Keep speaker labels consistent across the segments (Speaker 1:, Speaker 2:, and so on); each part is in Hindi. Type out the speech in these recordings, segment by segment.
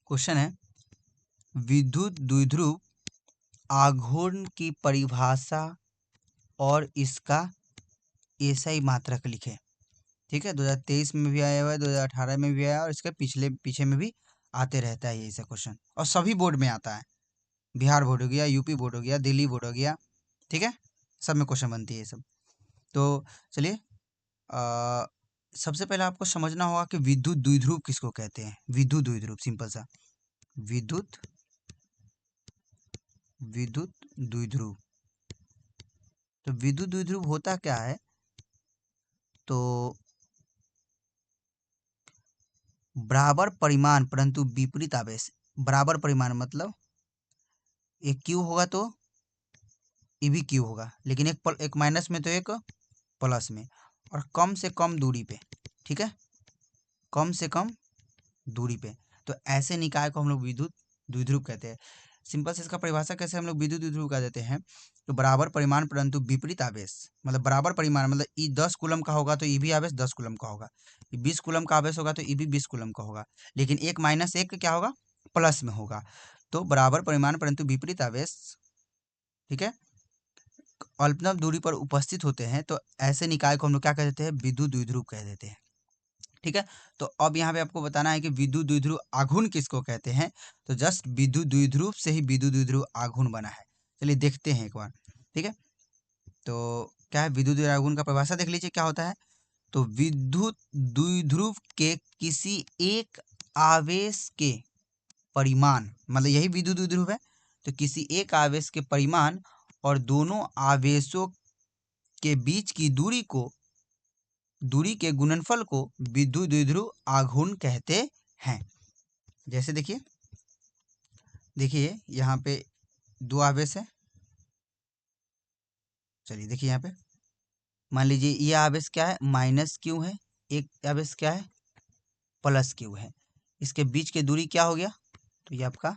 Speaker 1: क्वेश्चन है विद्युत द्विध्रुव आघूर्ण की परिभाषा और इसका एसआई मात्रक लिखे। ठीक है, 2023 में भी आया हुआ है, 2018 में भी आया और इसके पीछे में भी आते रहता है ये ऐसा क्वेश्चन, और सभी बोर्ड में आता है। बिहार बोर्ड हो गया, यूपी बोर्ड हो गया, दिल्ली बोर्ड हो गया, ठीक है, सब में क्वेश्चन बनती है ये सब। तो चलिए, सबसे पहले आपको समझना होगा कि विद्युत द्विध्रुव किसको कहते हैं। विद्युत द्विध्रुव सिंपल सा, विद्युत द्विध्रुव। तो विद्युत द्विध्रुव होता क्या है, तो बराबर परिमाण परंतु विपरीत आवेश। बराबर परिमाण मतलब एक क्यू होगा तो ये भी क्यू होगा, लेकिन एक माइनस में तो एक प्लस में, और कम से कम दूरी पे। ठीक है, कम से कम दूरी पे। तो ऐसे निकाय को हम लोग विद्युत द्विध्रुव कहते हैं। सिंपल से इसका परिभाषा कैसे हम लोग विद्युत द्विध्रुव कह देते हैं, तो बराबर परिमाण परंतु विपरीत आवेश। मतलब बराबर परिमाण मतलब ई 10 कूलम का होगा तो ई भी आवेश 10 कूलम का होगा, ई 20 कूलम का आवेश होगा तो ई भी 20 कूलम का होगा, लेकिन एक माइनस एक क्या होगा, प्लस में होगा। तो बराबर परिमाण परंतु विपरीत आवेश, ठीक है, अल्पतम दूरी पर उपस्थित होते हैं, तो ऐसे निकाय को हम लोग क्या कह देते हैं, विद्युत द्विध्रुव कह देते हैं। ठीक है, तो अब यहाँ पे आपको बताना है कि विद्युत द्विध्रुव आघूर्ण किसको कहते हैं। तो जस्ट विद्युत द्विध्रुव से ही विद्युत द्विध्रुव आघूर्ण बना है। चलिए देखते हैं एक बार। ठीक है, तो क्या है, विद्युत द्विध्रुव आघूर्ण का परिभाषा देख लीजिए क्या होता है। तो विद्युत द्विध्रुव के किसी एक आवेश के परिमाण, मतलब यही विद्युत द्विध्रुव है, तो किसी एक आवेश के परिमाण और दोनों आवेशों के बीच की दूरी के गुणनफल को विद्युत द्विध्रुव आघूर्ण कहते हैं। जैसे देखिए यहाँ पे दो आवेश है। चलिए देखिए यहाँ पे मान लीजिए ये आवेश क्या है, माइनस क्यू है, एक आवेश क्या है, प्लस क्यू है। इसके बीच की दूरी क्या हो गया, तो ये आपका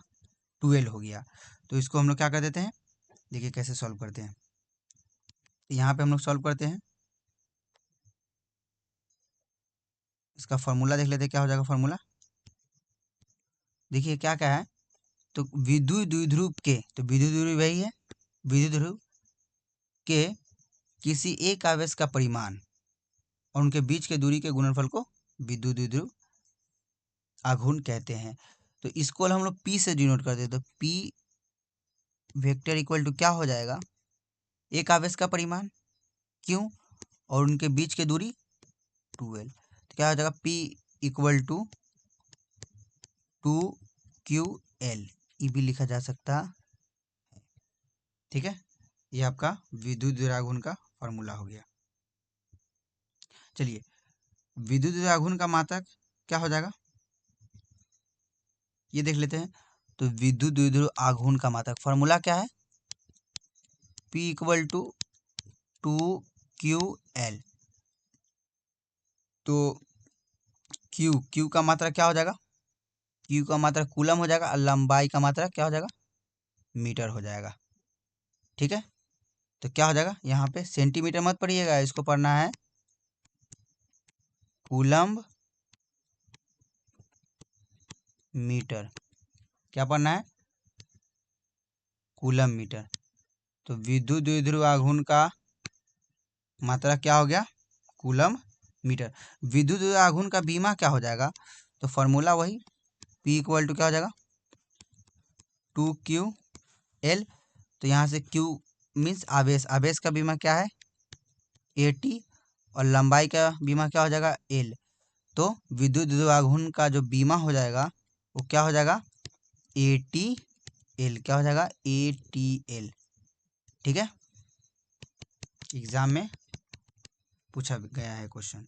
Speaker 1: 12 हो गया। तो इसको हम लोग क्या कर देते हैं, देखिए कैसे सॉल्व करते हैं। यहाँ पे हम लोग सॉल्व करते हैं, इसका फॉर्मूला देख लेते हैं क्या हो जाएगा फॉर्मूला। देखिए क्या क्या है, तो विद्युत द्विध्रुव के, तो विद्युत द्विध्रुव यही है, विद्युत ध्रुव के किसी एक आवेश का परिमाण और उनके बीच के दूरी के गुणनफल को विद्युत द्विध्रुव आघूर्ण कहते हैं। तो इसको हम लोग P से डिनोट करते हैं, तो P वेक्टर इक्वल टू क्या हो जाएगा, एक आवेश का परिमाण क्यों और उनके बीच की दूरी 2l। तो क्या हो जाएगा, P इक्वल टू 2ql, ये भी लिखा जा सकता है। ठीक है, ये आपका विद्युत द्विध्रुव आघूर्ण का फॉर्मूला हो गया। चलिए, विद्युत द्विध्रुव आघूर्ण का मात्रक क्या हो जाएगा ये देख लेते हैं। तो विद्युत द्विध्रुव आघूर्ण का मात्रक फॉर्मूला क्या है, P इक्वल टू 2ql। तो Q का मात्रा क्या हो जाएगा, Q का मात्रा कूलम हो जाएगा और लंबाई का मात्रा क्या हो जाएगा, मीटर हो जाएगा। ठीक है, तो क्या हो जाएगा, यहाँ पे सेंटीमीटर मत पढ़िएगा, इसको पढ़ना है कूलम्ब मीटर। क्या पढ़ना है, कूलम मीटर। तो विद्युत द्विध्रुव आघूर्ण का मात्रा क्या हो गया, कूलम मीटर। विद्युत द्विध्रुव आघूर्ण का बीमा क्या हो जाएगा, तो फॉर्मूला वही P इक्वल टू क्या हो जाएगा, 2ql। तो यहाँ से Q मीन्स आवेश, आवेश का बीमा क्या है AT, और लंबाई का बीमा क्या हो जाएगा L। तो विद्युत द्विध्रुव आघूर्ण का जो बीमा हो जाएगा वो क्या हो जाएगा ATL, क्या हो जाएगा ATL। ठीक है, एग्जाम में पूछा गया है क्वेश्चन।